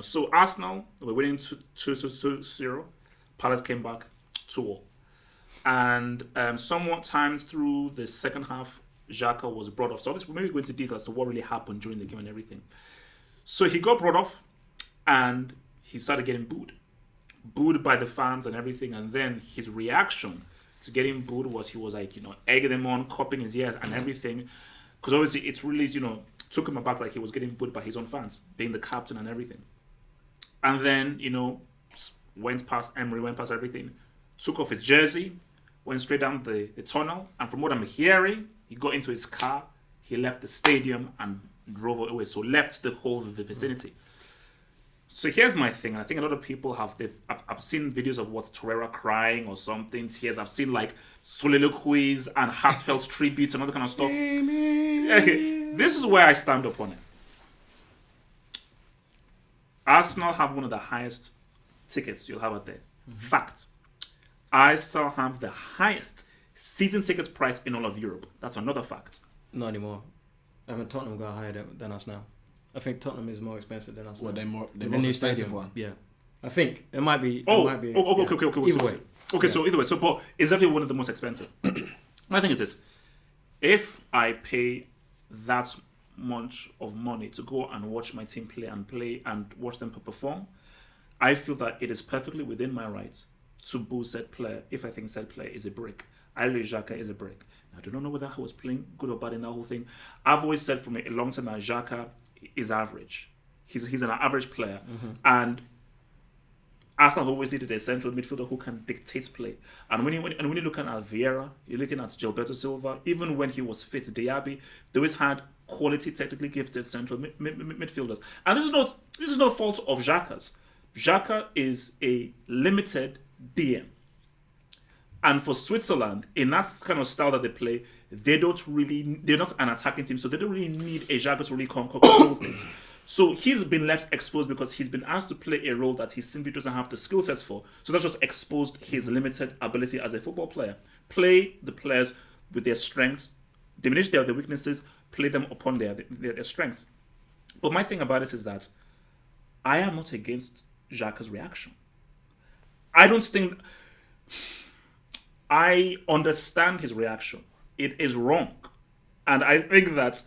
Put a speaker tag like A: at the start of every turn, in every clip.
A: So Arsenal were winning 2-0. Palace came back 2-0. And somewhat times through the second half, Xhaka was brought off. So obviously, we're maybe going into detail as to what really happened during the game and everything. So he got brought off, and he started getting booed by the fans and everything. And then his reaction to getting booed was he was like, egging them on, cupping his ears and everything. Because obviously, it's really, took him aback like he was getting booed by his own fans, being the captain and everything. And then, went past Emery, went past everything, took off his jersey, went straight down the tunnel, and from what I'm hearing, he got into his car, he left the stadium and drove away, so left the whole vicinity. So here's my thing, and I think a lot of people I've seen videos of what's Torreira crying or something, tears, I've seen like soliloquies and heartfelt tributes and all that kind of stuff. Okay, this is where I stand up on it. Arsenal have one of the highest tickets you'll have out there. Fact. Arsenal have the highest season tickets price in all of Europe. That's another fact.
B: Not anymore. I mean, Tottenham got higher than us now. I think Tottenham is more expensive than us.
C: Well,
B: now.
C: they're most expensive one.
B: Yeah. I think it might be.
A: Okay.
B: Either way.
A: So either way. So, but it's definitely one of the most expensive. My thing is this. If I pay that much of money to go and watch my team play and watch them perform, I feel that it is perfectly within my rights to boo said player if I think said player is a brick. I believe Xhaka is a brick. I do not know whether he was playing good or bad in that whole thing. I've always said from a long time that Xhaka is average. He's an average player. And Arsenal have always needed a central midfielder who can dictate play. And when you look at Vieira, you're looking at Gilberto Silva, even when he was fit, Diaby, they always had quality, technically gifted central midfielders. And this is no fault of Xhaka's. Xhaka is a limited DM. And for Switzerland, in that kind of style that they play, they're not an attacking team, so they don't really need a Xhaka to really control things. So he's been left exposed because he's been asked to play a role that he simply doesn't have the skill sets for. So that's just exposed his limited ability as a football player. Play the players with their strengths, diminish their weaknesses, play them upon their strengths. But my thing about it is that I am not against Xhaka's reaction. I understand his reaction. It is wrong. And I think that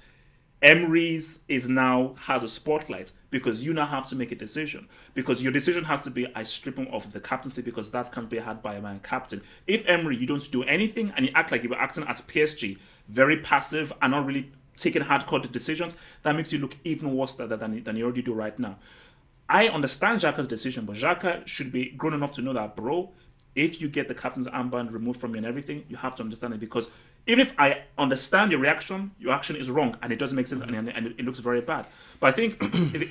A: Emery's has a spotlight because you now have to make a decision. Because your decision has to be, I strip him of the captaincy because that can be had by my captain. If Emery, you don't do anything and you act like you were acting as PSG, very passive and not really taking hardcore decisions, that makes you look even worse than you already do right now. I understand Xhaka's decision, but Xhaka should be grown enough to know that, bro, if you get the captain's armband removed from you and everything, you have to understand it. Because even if I understand your action is wrong and it doesn't make sense and it looks very bad. But I think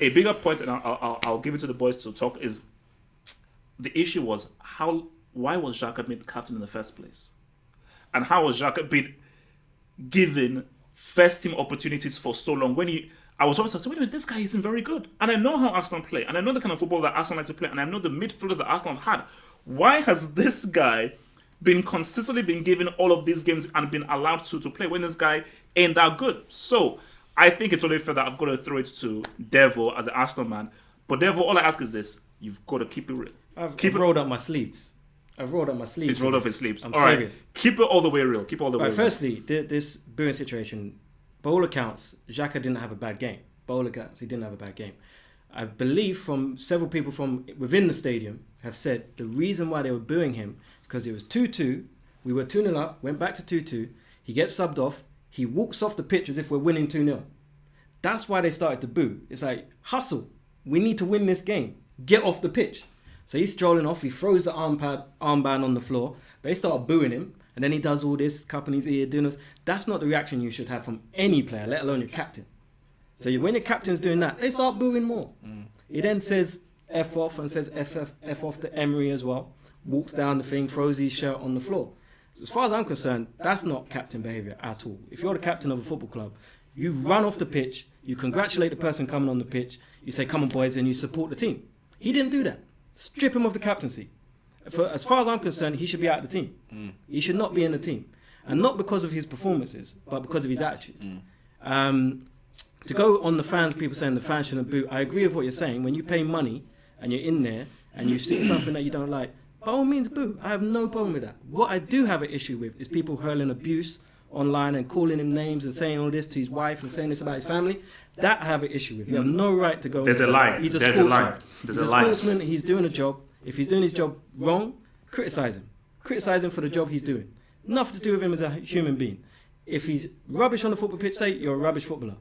A: a bigger point, and I'll give it to the boys to talk, is the issue was why was Xhaka made the captain in the first place? And how was Xhaka been given first team opportunities for so long? I was always like, wait a minute, this guy isn't very good. And I know how Arsenal play. And I know the kind of football that Arsenal like to play. And I know the midfielders that Arsenal have had. Why has this guy been consistently given all of these games and been allowed to play when this guy ain't that good? So I think it's only fair that I've got to throw it to Devo as an Arsenal man. But Devo, all I ask is this. You've got to keep it real.
B: I've rolled up my sleeves. He's rolled up his sleeves.
A: I'm
B: all
A: serious. Right. Keep it all the way real.
B: Firstly, this booing situation, by all accounts, Xhaka didn't have a bad game. By all accounts, he didn't have a bad game. I believe from several people from within the stadium have said the reason why they were booing him is because it was 2-2. We were 2-0 up, went back to 2-2. He gets subbed off. He walks off the pitch as if we're winning 2-0. That's why they started to boo. It's like, hustle. We need to win this game. Get off the pitch. So he's strolling off. He throws the armband on the floor. They start booing him. And then he does all this, cupping his ear, doing this. That's not the reaction you should have from any player, let alone your captain. So when your captain's doing that, they start booing more. He then says F off and says F off to Emery as well. Walks down the thing, throws his shirt on the floor. So as far as I'm concerned, that's not captain behaviour at all. If you're the captain of a football club, you run off the pitch, you congratulate the person coming on the pitch, you say, come on boys, and you support the team. He didn't do that. Strip him of the captaincy. As far as I'm concerned, he should be out of the team. He should not be in the team. And not because of his performances, but because of his attitude. to go on the fans, people saying the fans shouldn't boo. I agree with what you're saying. When you pay money and you're in there and you see something that you don't like, by all means boo. I have no problem with that. What I do have an issue with is people hurling abuse online and calling him names and saying all this to his wife and saying this about his family. That I have an issue with. You have no right to go.
A: There's a line.
B: He's a
A: There's
B: sportsman.
A: a line. There's
B: He's
A: a line.
B: sportsman. He's doing a job. If he's doing his job wrong, criticize him. Criticize him for the job he's doing. Nothing to do with him as a human being. If he's rubbish on the football pitch, say you're a rubbish footballer.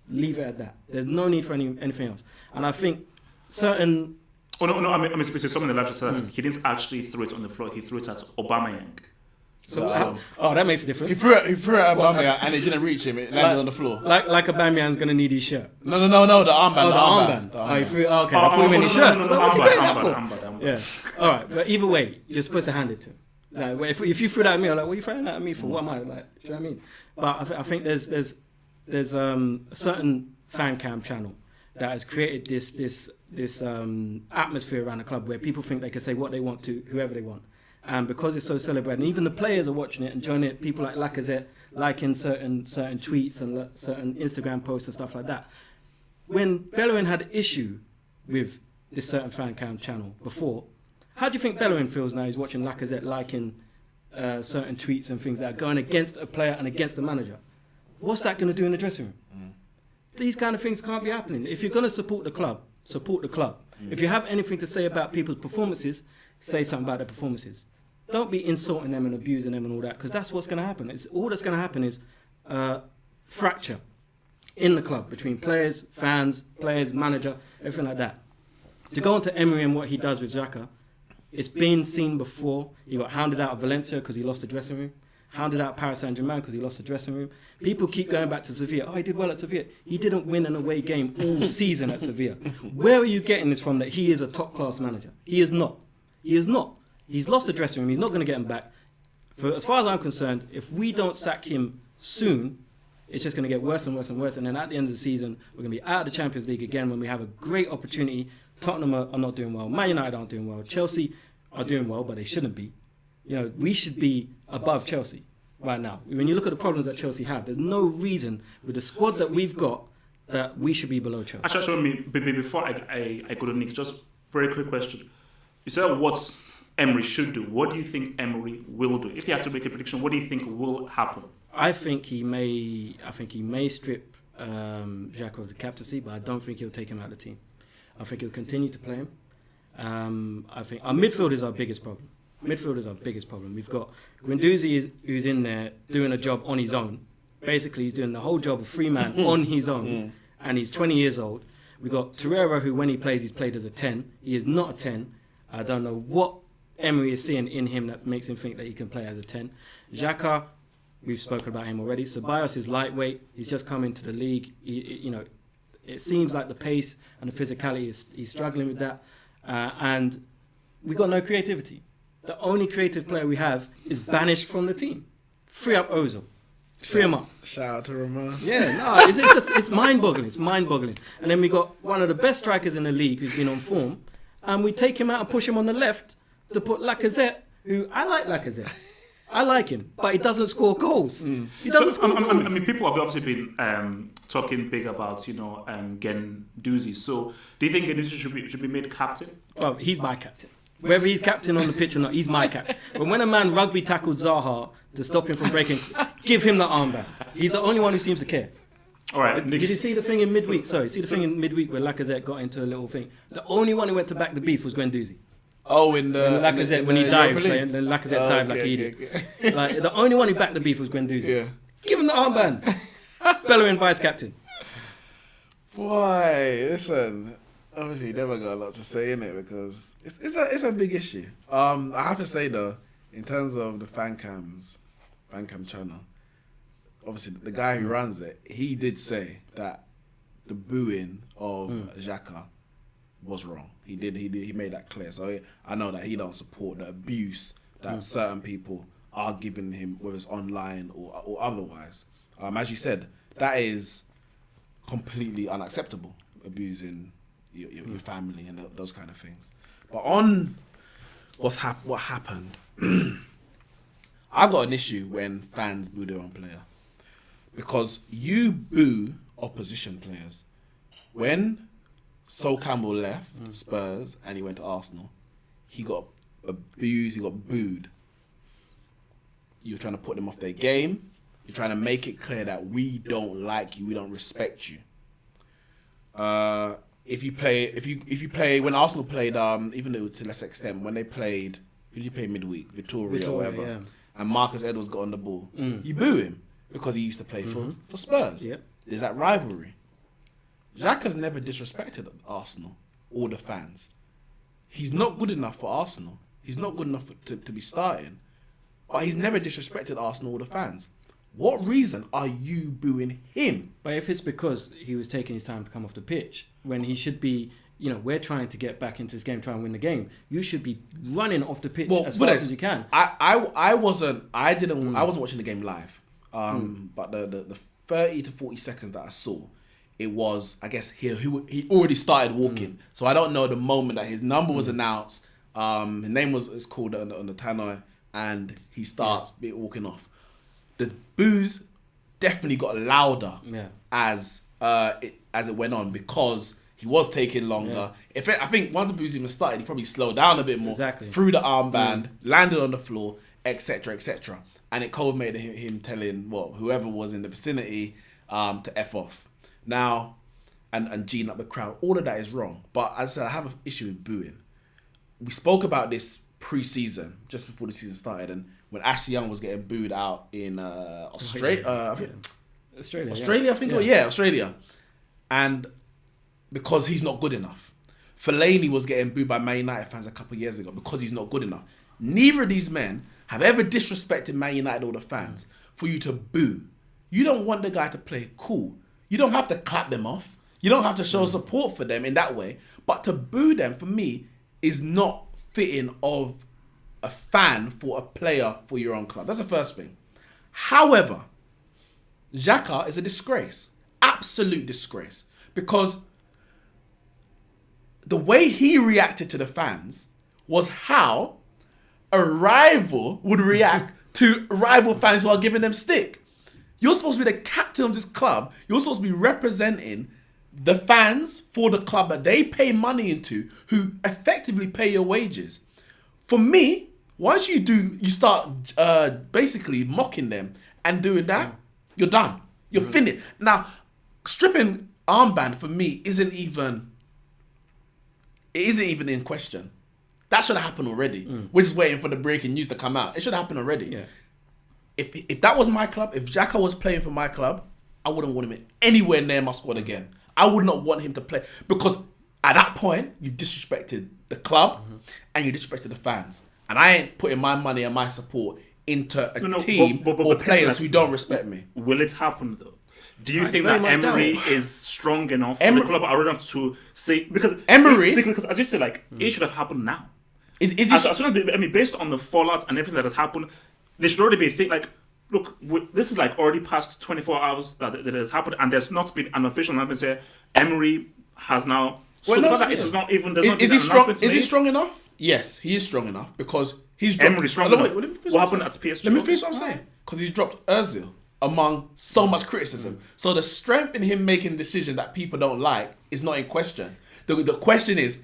B: Leave it at that. There's no need for anything else. And I think certain...
A: Oh, no, I mean, someone in the live said that he didn't actually throw it on the floor. He threw it at Aubameyang.
B: So, that makes a difference.
C: He threw it at Aubameyang and it didn't reach him. It landed on the floor.
B: Like Aubameyang's going to need his shirt.
C: No, the armband.
B: The armband. He threw it. Okay, I thought he meant his shirt. What's he doing that for?
A: Armband.
B: Yeah. All right, but either way, you're supposed to hand it to him. Like, if you threw that at me, I'm like, what are you throwing that at me for? What am I like? Do you know what I mean? But I think there's a certain fan cam channel that has created this atmosphere around the club where people think they can say what they want to whoever they want, and because it's so celebrated, and even the players are watching it and joining it. People like Lacazette liking certain tweets and certain Instagram posts and stuff like that. When Bellerin had issue with this certain fan cam channel before, how do you think Bellerin feels now? He's watching Lacazette liking certain tweets and things that are going against a player and against the manager. What's that going to do in the dressing room? These kind of things can't be happening. If you're going to support the club, support the club. If you have anything to say about people's performances, say something about their performances. Don't be insulting them and abusing them and all that, because that's what's going to happen. All that's going to happen is fracture in the club between players, fans, manager, everything like that. To go on to Emery and what he does with Xhaka, it's been seen before. He got hounded out of Valencia because he lost the dressing room. Hounded out Paris Saint-Germain because he lost the dressing room. People keep going back to Sevilla. Oh, he did well at Sevilla. He didn't win an away game all season at Sevilla. Where are you getting this from that he is a top-class manager? He is not. He is not. He's lost the dressing room. He's not going to get him back. As far as I'm concerned, if we don't sack him soon, it's just going to get worse and worse and worse. And then at the end of the season, we're going to be out of the Champions League again when we have a great opportunity. Tottenham are not doing well. Man United aren't doing well. Chelsea are doing well, but they shouldn't be. You know, we should be above Chelsea right now. When you look at the problems that Chelsea have, there's no reason with the squad that we've got that we should be below Chelsea.
A: Actually, before I go to Nick, just very quick question. You said what Emery should do. What do you think Emery will do? If you had to make a prediction, what do you think will happen?
B: I think he may strip Xhaka of the captaincy, but I don't think he'll take him out of the team. I think he'll continue to play him. I think our midfield is our biggest problem. We've got Guendouzi who's in there doing a job on his own. Basically, he's doing the whole job of free man on his own, and he's 20 years old. We've got Torreira, who when he plays, he's played as a 10. He is not a 10. I don't know what Emery is seeing in him that makes him think that he can play as a 10. Xhaka, we've spoken about him already. Ceballos is lightweight. He's just come into the league. It seems like the pace and the physicality, he's struggling with that. And we've got no creativity. The only creative player we have is banished from the team. Free up Ozil. Free him up.
C: Shout out to Ramon.
B: Yeah, no, it's mind-boggling. It's mind-boggling. And then we got one of the best strikers in the league who's been on form, and we take him out and push him on the left to put Lacazette, who I like Lacazette. I like him, but he doesn't score goals. He doesn't score goals.
A: I mean, people have obviously been talking big about, Guendouzi. So, do you think Guendouzi should be made captain?
B: Well, he's my captain. Whether he's captain on the pitch or not, he's my captain. But when a man rugby tackled Zaha to stop him from breaking, give him the armband. He's the only one who seems to care.
A: All right.
B: Did you see the thing in midweek? Sorry, see the thing in midweek where Lacazette got into a little thing? The only one who went to back the beef was Guendouzi.
C: Oh,
B: when he dived, and then Lacazette dived like an idiot. Okay. Like the only one who backed the beef was Guendouzi.
C: Yeah.
B: Give him the armband. Bellerin vice captain.
C: Boy, listen. Obviously, you never got a lot to say in it because it's a big issue. I have to say though, in terms of the fan cam channel, obviously the guy who runs it, he did say that the booing of Xhaka was wrong. He made that clear. So I know that he don't support the abuse that certain people are giving him, whether it's online or otherwise. As you said, that is completely unacceptable, abusing your family and those kind of things. But on what happened, I got an issue when fans boo their own player, because you boo opposition players. When Sol Campbell left Spurs and he went to Arsenal, he got abused, he got booed. You're trying to put them off their game. You're trying to make it clear that we don't like you, we don't respect you. If you play when Arsenal played, even though to less extent, when they played, who did you play midweek? Victoria or whatever. Yeah. And Marcus Edwards got on the ball. You boo him because he used to play for Spurs.
B: Yep.
C: There's that rivalry. Xhaka's never disrespected Arsenal or the fans. He's not good enough for Arsenal. He's not good enough to be starting. But he's never disrespected Arsenal or the fans. What reason are you booing him?
B: But if it's because he was taking his time to come off the pitch, when he should be, we're trying to get back into this game, try and win the game. You should be running off the pitch as fast as you can.
C: I wasn't watching the game live. But the 30 to 40 seconds that I saw, it was, I guess, he already started walking. So I don't know the moment that his number was announced. His name is called on the tannoy, and he starts walking off. The boos definitely got louder as it went on because he was taking longer. I think once the boos even started, he probably slowed down a bit more.
B: Exactly.
C: Threw the armband, landed on the floor, etc., etc. And it culminated him telling whoever was in the vicinity to F off. Now, and G'ing up the crowd. All of that is wrong. But as I said, I have an issue with booing. We spoke about this pre-season, just before the season started, and when Ashley Young was getting booed out in Australia. Australia, I think. Australia. And because he's not good enough. Fellaini was getting booed by Man United fans a couple of years ago because he's not good enough. Neither of these men have ever disrespected Man United or the fans for you to boo. You don't want the guy to play cool. You don't have to clap them off. You don't have to show support for them in that way. But to boo them, for me, is not fitting of a fan for a player for your own club. That's the first thing. However, Xhaka is a disgrace. Absolute disgrace. Because the way he reacted to the fans was how a rival would react to rival fans who are giving them stick. You're supposed to be the captain of this club. You're supposed to be representing the fans for the club that they pay money into, who effectively pay your wages. For me, once you start basically mocking them and doing that, you're done. You're finished. Now, stripping armband for me isn't even in question. That should have happened already. We're just waiting for the breaking news to come out. It should have happened already.
B: Yeah.
C: If that was my club, if Xhaka was playing for my club, I wouldn't want him anywhere near my squad again. I would not want him to play because at that point, you've disrespected the club and you disrespected the fans. And I ain't putting my money and my support into a team or players who don't respect me.
A: Will it happen though? Do you think that Emery is strong enough for the club or enough to say because as you say, it should have happened now. Based on the fallout and everything that has happened, there should already be a thing look, this is already past 24 hours that it has happened, and there's not been an official announcement say Emery has now.
C: Is he strong? Is he strong enough? Yes, he is strong enough because he's dropped.
A: Emery's strong enough. What happened at PSG?
C: Let me finish what I'm saying. Because he's dropped Özil among so much criticism. So the strength in him making a decision that people don't like is not in question. The question is,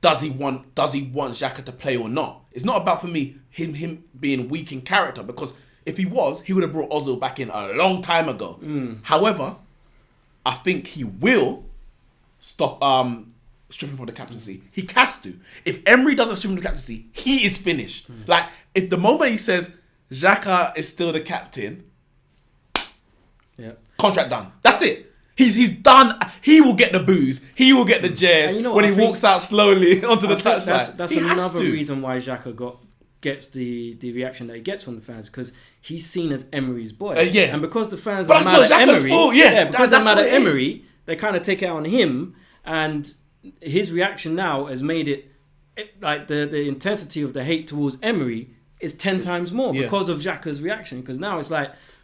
C: does he want Xhaka to play or not? It's not about, for me, him being weak in character, because if he was, he would have brought Ozil back in a long time ago. However, I think he will stop stripping from the captaincy. He has to. If Emery doesn't strip from the captaincy, he is finished. If the moment he says Xhaka is still the captain, contract done. That's it. He's done. He will get the boos. He will get the jeers when he walks out slowly onto the touchline.
B: That's another reason why Xhaka gets the reaction that he gets from the fans, because he's seen as Emery's boy. And because the fans are mad at Emery, because they're mad at Emery, they kind of take it out on him, and his reaction now has made it the intensity of the hate towards Emery is 10 times more because of Xhaka's reaction. Because now it's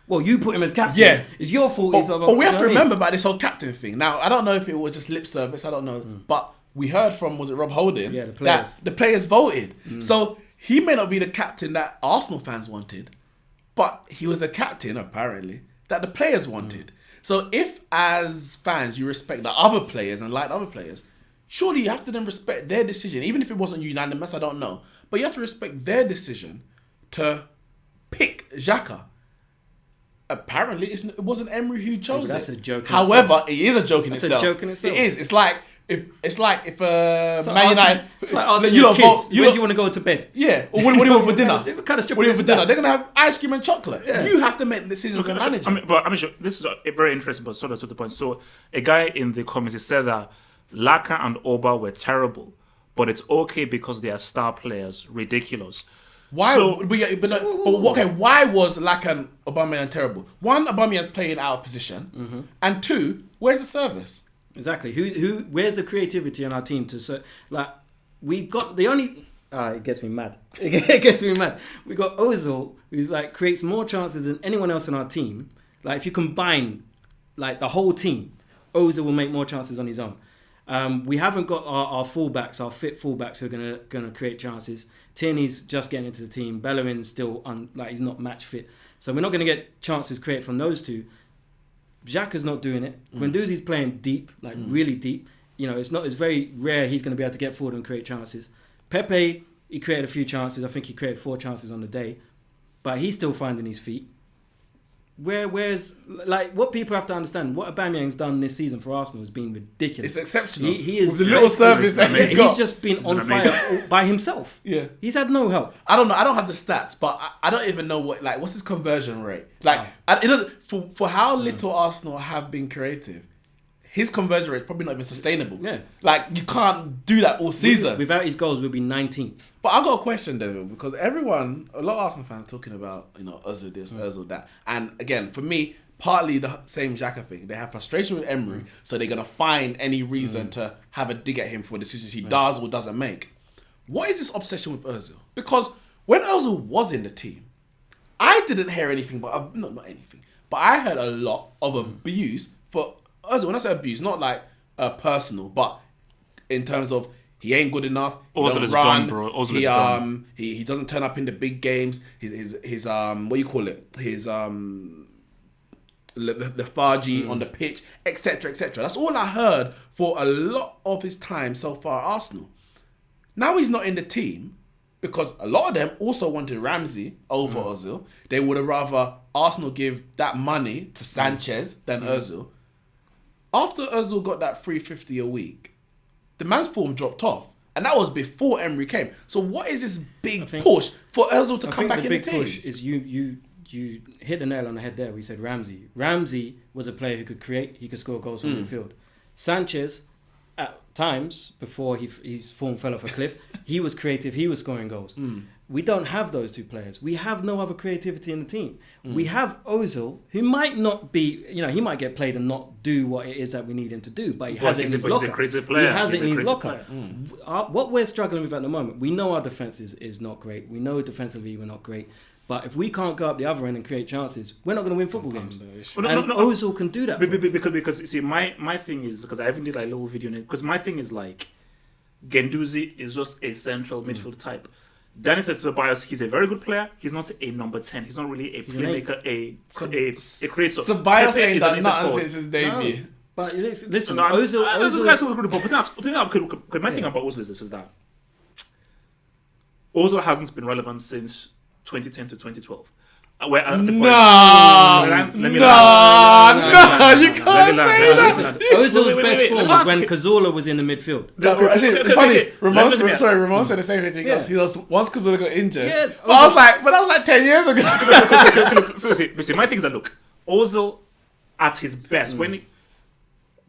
B: well, you put him as captain. Yeah. It's your fault.
C: But we have to remember about this whole captain thing. Now, I don't know if it was just lip service. I don't know. But we heard from, was it Rob Holding?
B: Yeah, the players.
C: That the players voted. So he may not be the captain that Arsenal fans wanted, but he was the captain, apparently, that the players wanted. So if, as fans, you respect the other players and like the other players, surely you have to then respect their decision, even if it wasn't unanimous. I don't know, but you have to respect their decision to pick Xhaka. Apparently, it wasn't Emery who chose
B: but that's
C: it.
B: a joke in
C: However, it is a joke in
B: That's
C: itself.
B: a joke in itself.
C: It is. It's like if Man
B: asking-
C: United.
B: It's like asking your kids, when do you want to go to bed?
C: Yeah. Or what do you want for dinner?
B: What kind of stupid
C: What do you want
B: is
C: for dinner?
B: that?
C: They're gonna have ice cream and chocolate.
B: Yeah.
C: You have to make the decision as a manager.
A: But sure, this is a very interesting, but sort of to the point. So, a guy in the comments he said that Laka and Oba were terrible, but it's okay because they are star players. Ridiculous.
C: Why?
A: So,
C: Okay. Why was Lacan Aubameyang terrible? One, Aubameyang's playing out of position, and two, where's the service?
B: Exactly. Who? Where's the creativity on our team we got the only. It gets me mad. It gets me mad. We got Ozil, who's like creates more chances than anyone else in our team. Like if you combine, like the whole team, Ozil will make more chances on his own. We haven't got our fullbacks, our fit fullbacks who are gonna create chances. Tierney's just getting into the team. Bellerin's still he's not match fit, so we're not gonna get chances created from those two. Xhaka's not doing it. Guendouzi's playing deep, really deep. It's very rare he's going to be able to get forward and create chances. Pepe, he created a few chances. I think he created 4 chances on the day, but he's still finding his feet. Where's what people have to understand? What Aubameyang's done this season for Arsenal has been ridiculous.
C: It's exceptional.
B: He is
C: with the little service that he's got.
B: He's just been on fire by himself.
C: Yeah,
B: he's had no help.
C: I don't know. I don't have the stats, but I don't even know what's his conversion rate. For how little Arsenal have been creative, his conversion rate is probably not even sustainable.
B: Yeah,
C: you can't do that all season.
B: Without his goals, we'll be 19th.
C: But I got a question, Devin, because a lot of Arsenal fans talking about Ozil this, Ozil that, and again for me, partly the same Xhaka thing. They have frustration with Emery, so they're gonna find any reason to have a dig at him for decisions he does or doesn't make. What is this obsession with Ozil? Because when Ozil was in the team, I didn't hear anything, but not anything, but I heard a lot of abuse for Ozil. When I say abuse, not like personal, but in terms of he ain't good enough.
A: Ozil is done, bro. Ozil is done.
C: He doesn't turn up in the big games. His what do you call it? His lethargy on the pitch, etc., etc. That's all I heard for a lot of his time so far at Arsenal. Now he's not in the team because a lot of them also wanted Ramsey over Ozil. They would have rather Arsenal give that money to Sanchez than Ozil. After Ozil got that $350 a week, the man's form dropped off. And that was before Emery came. So what is this big push for Ozil to come back in the team?
B: The big push is you hit the nail on the head there where you said Ramsey. Ramsey was a player who could create, he could score goals from the field. Sanchez, at times, before his form fell off a cliff, he was creative, he was scoring goals. We don't have those two players. We have no other creativity in the team. We have Ozil, who might not be, he might get played and not do what it is that we need him to do, but he has it in his locker.
A: He's a creative player.
B: He has it in his locker. What we're struggling with at the moment, we know our defence is not great. We know defensively we're not great. But if we can't go up the other end and create chances, we're not going to win football games. Ozil can do that.
A: Because you see, my thing is, because I even did like a little video on it, because my thing is like, Guendouzi is just a central midfield type. Danny Ceballos, he's a very good player. He's not a number 10. He's not really a playmaker, a creator.
C: Ceballos ain't done nothing since his debut.
B: No. But listen,
A: No,
B: Ozil...
A: My thing about Ozil is this, is that Ozil hasn't been relevant since 2010 to 2012. Where at the point,
C: you can't say that.
B: Ozil's best form was when Cazorla was in the midfield.
C: It's funny. Ramon said the same thing. He was once Cazorla got injured.
B: Yeah,
C: but I was like 10 years ago.
A: So see, my thing is that look, Ozil at his best when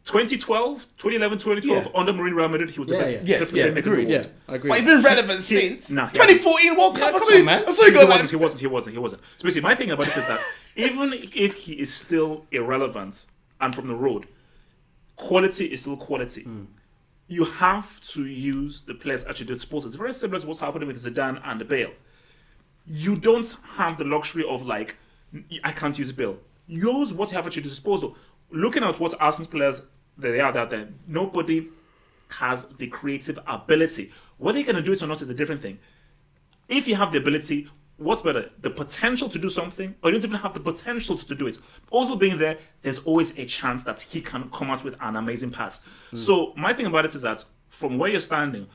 A: 2012, 2012 under Mourinho Real Madrid, he was the best.
C: Yes,
A: agreed.
B: Yeah, I agree.
C: But he's been relevant since 2014 World Cup.
A: He wasn't. So basically, my thing about it is that even if he is still irrelevant and from the road, quality is still quality. You have to use the players at your disposal. It's very similar to what's happening with Zidane and Bale. You don't have the luxury of like, I can't use Bale. Use what you have at your disposal. Looking at what Arsenal's players they are out there, nobody has the creative ability. Whether you're going to do it or not is a different thing. If you have the ability, what's better, the potential to do something, or you don't even have the potential to do it. Also being there, there's always a chance that he can come out with an amazing pass. So my thing about it is that from where you're standing,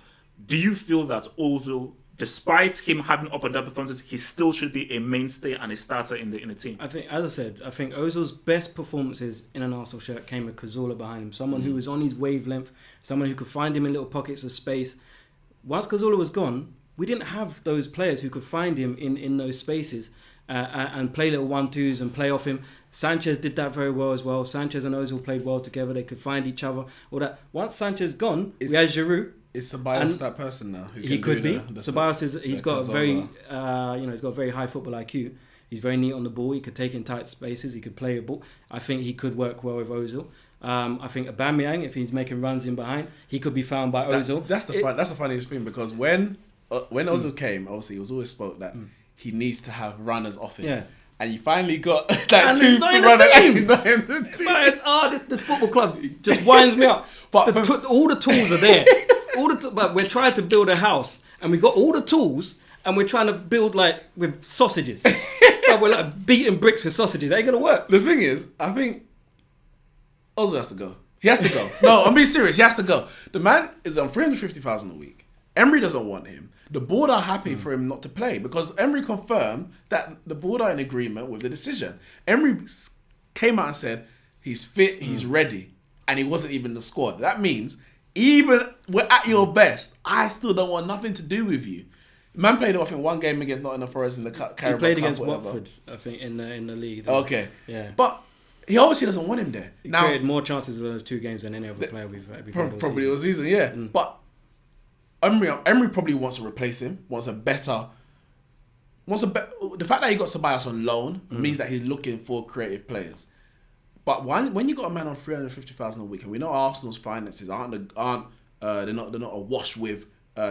A: do you feel that Ozil, despite him having up and down performances, he still should be a mainstay and a starter in the team?
B: I think, as I said, I think Ozil's best performances in an Arsenal shirt came with Cazorla behind him. Someone who was on his wavelength, someone who could find him in little pockets of space. Once Cazorla was gone, we didn't have those players who could find him in those spaces and play little 1-2s and play off him. Sanchez did that very well as well. Sanchez and Ozil played well together. They could find each other. All that. Once Sanchez gone, we had Giroud.
C: Is Ceballos that person now? Who
B: He
C: can
B: could
C: do
B: be. Ceballos he's got a
C: Cazorla.
B: very he's got a very high football IQ. He's very neat on the ball. He could take in tight spaces. He could play a ball. I think he could work well with Ozil. I think Aubameyang, if he's making runs in behind, he could be found by Ozil.
C: That's the funniest thing, because when Ozil came, obviously it was always spoke that he needs to have runners off him.
B: Yeah.
C: And you finally got
B: And
C: like
B: he's
C: two
B: not in the
C: runners.
B: team.
C: He's not in the team.
B: This football club just winds me up.
C: But
B: All the tools are there. But we're trying to build a house, and we got all the tools, and we're trying to build like with sausages. Like we're like beating bricks with sausages. That ain't gonna work.
C: the thing is, I think Ozil has to go. He has to go. No, I'm being serious. He has to go. The man is on 350,000 a week. Emery doesn't want him. The board are happy for him not to play because Emery confirmed that the board are in agreement with the decision. Emery came out and said he's fit, he's ready, and he wasn't even in the squad. That means even we're at your best, I still don't want nothing to do with you. Man played off in one game against Nottingham Forest in the Carabao
B: He played
C: Cup,
B: against
C: whatever.
B: Watford, I think, in the league.
C: Okay.
B: Yeah.
C: But he obviously doesn't want him there.
B: He
C: Now,
B: created more chances in those 2 games than any other player we've had all
C: probably
B: season.
C: all season, yeah. But Emery probably wants to replace him. The fact that he got Ceballos on loan means that he's looking for creative players. But when you got a man on 350,000 a week, and we know Arsenal's finances they're not awash with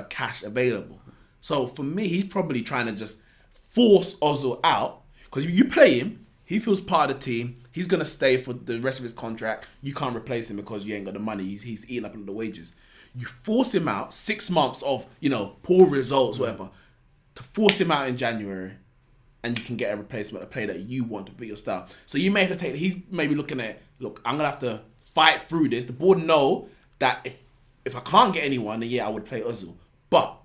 C: cash available. So for me, he's probably trying to just force Ozil out, because you play him, he feels part of the team. He's gonna stay for the rest of his contract. You can't replace him because you ain't got the money. He's eating up on the wages. You force him out 6 months of poor results, whatever, to force him out in January, and you can get a replacement, a player that you want to fit your style. So you may have to take. He may be looking at, look, I'm gonna have to fight through this. The board know that if I can't get anyone, then yeah, I would play Ozil, but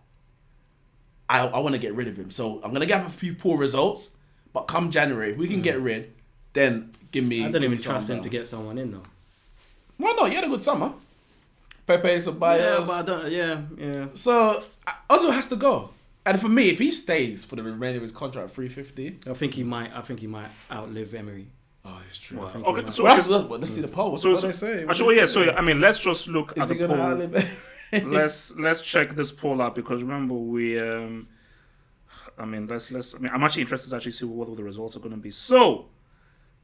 C: I want to get rid of him. So I'm gonna get a few poor results, but come January, if we can get rid, then give me.
B: I don't even trust him to get someone in though.
C: Why not? You had a good summer. Pepe, Ceballos.
B: Yeah, but I don't. Yeah.
C: So Ozil has to go. And for me, if he stays for the remainder of his contract at 350,
B: I think he might outlive Emery.
C: oh, it's true.
B: I think
A: Okay,
B: he might.
A: so
C: Let's see the poll. What they say?
A: I mean, let's just look at
C: Is he
A: the
C: gonna
A: poll.
C: outlive?
A: Let's check this poll out, because remember I'm actually interested to actually see what the results are going to be. So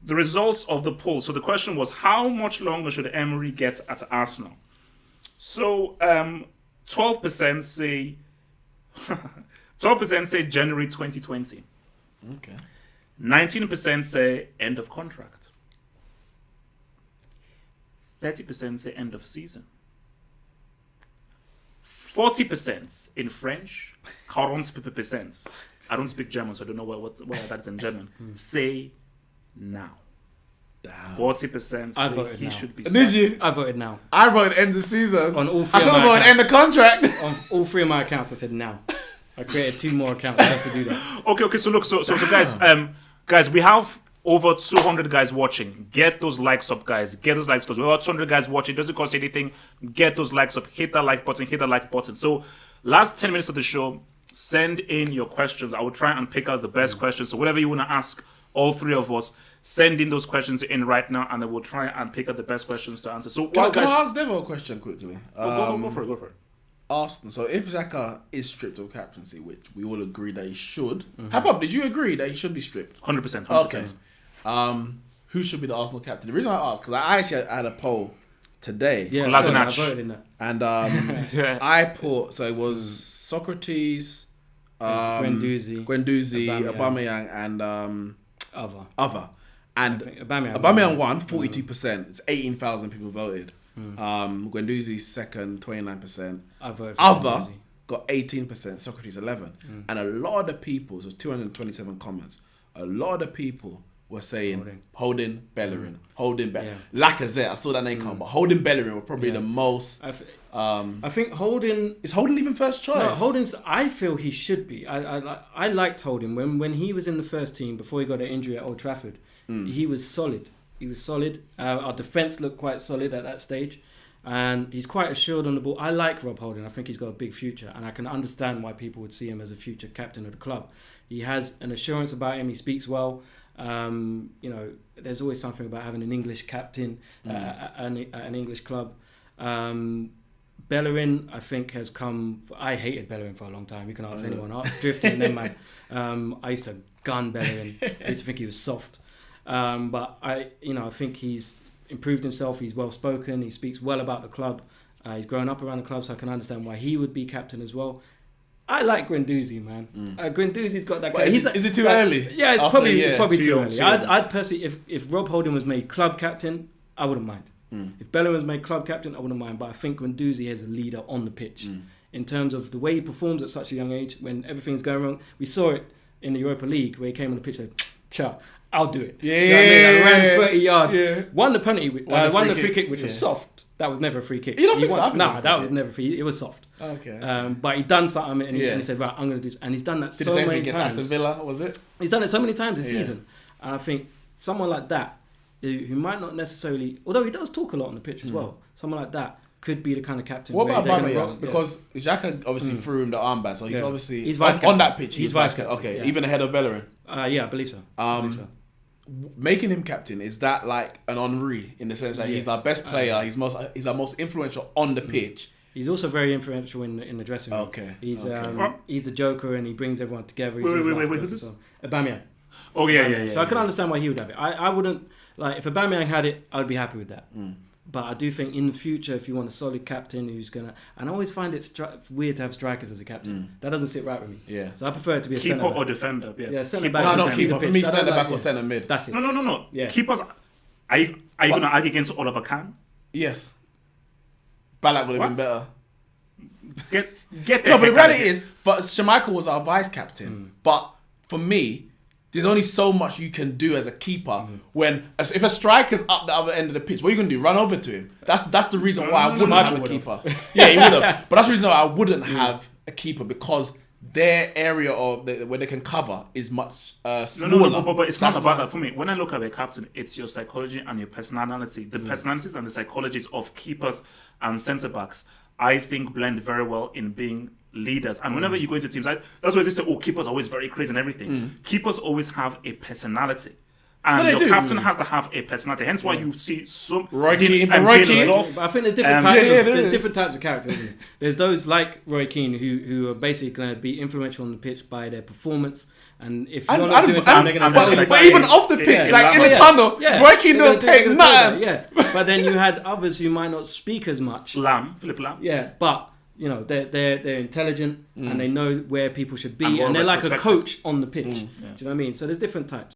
A: the results of the poll. So the question was, how much longer should Emery get at Arsenal? So 12% say 12% say January 2020.
C: Okay.
A: 19% say end of contract. 30% say end of season. 40% in French, 40%. I don't speak German, so I don't know what that is in German. Say now.
C: Damn.
A: 40%
B: I
A: say
B: voted
A: he
B: now.
A: should be
C: Did
A: sacked.
C: you?
B: I voted now.
C: I voted end the season.
B: On all 3
C: I
B: of
C: still
B: my
C: voted end the contract.
B: On all 3 of my accounts, I said now. I created 2 more accounts just to do that.
A: Okay, so look, so guys, we have over 200 guys watching. Get those likes up, guys. Get those likes up. We have 200 guys watching. Doesn't cost anything. Get those likes up. Hit that like button. So, last 10 minutes of the show, send in your questions. I will try and pick out the best questions. So, whatever you want to ask all 3 of us, send in those questions in right now, and then we'll try and pick out the best questions to answer. So,
C: Can I
A: guys,
C: ask them a question quickly?
A: go for it.
C: Arsenal. So if Xhaka is stripped of captaincy, which we all agree that he should, did you agree that he should be stripped?
A: 100%.
C: Okay. Who should be the Arsenal captain? The reason I asked, because I actually had a poll today.
B: Yeah,
A: Kolasinac.
B: I voted in that.
C: And I put, so it was Socrates,
B: Guendouzi,
C: Aubameyang, and
B: Other.
C: And Aubameyang won 42%. It's 18,000 people voted. Guendouzi's second, 29%.
B: I voted for
C: Other
B: Guendouzi.
C: got 18%, Socrates 11. And a lot of the people, so 227 comments, a lot of the people were saying Holding, Bellerin, Holding, Lacazette. I saw that name come, but Holding, Bellerin were probably the most.
B: I think Holding
C: is Holding even first choice.
B: No, Holding's. I feel he should be. I liked Holding when he was in the first team before he got an injury at Old Trafford. He was solid. Our defence looked quite solid at that stage, and he's quite assured on the ball. I like Rob Holding. I think he's got a big future, and I can understand why people would see him as a future captain of the club. He has an assurance about him. He speaks well. There's always something about having an English captain at an English club. Bellerin, I think, has come. I hated Bellerin for a long time. You can ask anyone. Ask Drifter and then man. I used to gun Bellerin. I used to think he was soft. But I think he's improved himself. He's well spoken. He speaks well about the club. He's grown up around the club, so I can understand why he would be captain as well. I like Guendouzi, man. Guendouzi's got that.
C: Is it too early?
B: Yeah, it's probably too early. I'd personally, if Rob Holding was made club captain, I wouldn't mind. If Bellerin was made club captain, I wouldn't mind. But I think Guendouzi is a leader on the pitch. In terms of the way he performs at such a young age, when everything's going wrong. We saw it in the Europa League where he came on the pitch and said, "Ciao, I'll do it."
C: Yeah,
B: you know what I mean? I ran 30 yards, won the penalty, won the free kick, which was soft. That was never a free kick.
C: You don't think so?
B: Nah, that was never free. It was soft.
C: Okay.
B: But he done something and he said, right, I'm going to do this. And he's done that so many times.
C: Aston Villa, was it?
B: He's done it so many times this season. And I think someone like that, who might not necessarily, although he does talk a lot on the pitch as well, someone like that could be the kind of captain.
C: What about Aubameyang? Because Xhaka obviously threw him the armband, so he's obviously
B: he's vice
C: on that pitch.
B: He's vice captain.
C: Okay, even ahead of Bellerin.
B: Yeah, I believe so.
C: Making him captain, is that like an Henry in the sense that he's our best player, he's our most influential on the pitch?
B: He's also very influential in the dressing room.
C: Okay.
B: He's the Joker and he brings everyone together.
A: Wait, who's this?
B: Aubameyang.
A: Oh yeah.
B: So I can understand why he would have it. I wouldn't, like, if Aubameyang had it, I would be happy with that. But I do think in the future, if you want a solid captain who's gonna, and I always find it weird to have strikers as a captain. That doesn't sit right with me.
C: Yeah.
B: So I prefer it to be a
A: keeper
B: centre
A: or defender. Yeah,
B: centre back.
C: No, keeper. For me, centre back or centre mid.
B: That's it.
A: No.
B: Yeah.
A: Keepers. Are you gonna argue against Oliver Kahn?
C: Yes. Ballack would have been better.
A: Get there.
C: No, but the reality is, but Schmeichel was our vice captain. But for me, there's only so much you can do as a keeper when, if a striker's up the other end of the pitch, what are you gonna do? Run over to him? That's the reason why I wouldn't have a keeper. Yeah, he would have. But that's the reason why I wouldn't have a keeper, because their area where they can cover is much smaller.
A: No, but it's not about that for me. When I look at a captain, it's your psychology and your personality. The personalities and the psychologies of keepers and centre backs, I think, blend very well in being leaders. And whenever you go into teams, that's why they say, keepers are always very crazy and everything. Keepers always have a personality. And your captain has to have a personality. Hence why you see some
C: Roy Keane.
B: But I think there's different types. There's different types of characters. Isn't there? There's those like Roy Keane who are basically going to be influential on the pitch by their performance. And if you're not doing something, they're going to tell you.
C: But even off the pitch, like in the tunnel, Roy Keane don't take nothing.
B: Yeah, but then you had others who might not speak as much.
A: Philip Lam.
B: Yeah, but you know they're intelligent and they know where people should be, and they're like a coach on the pitch. Do you know what I mean? So there's different types.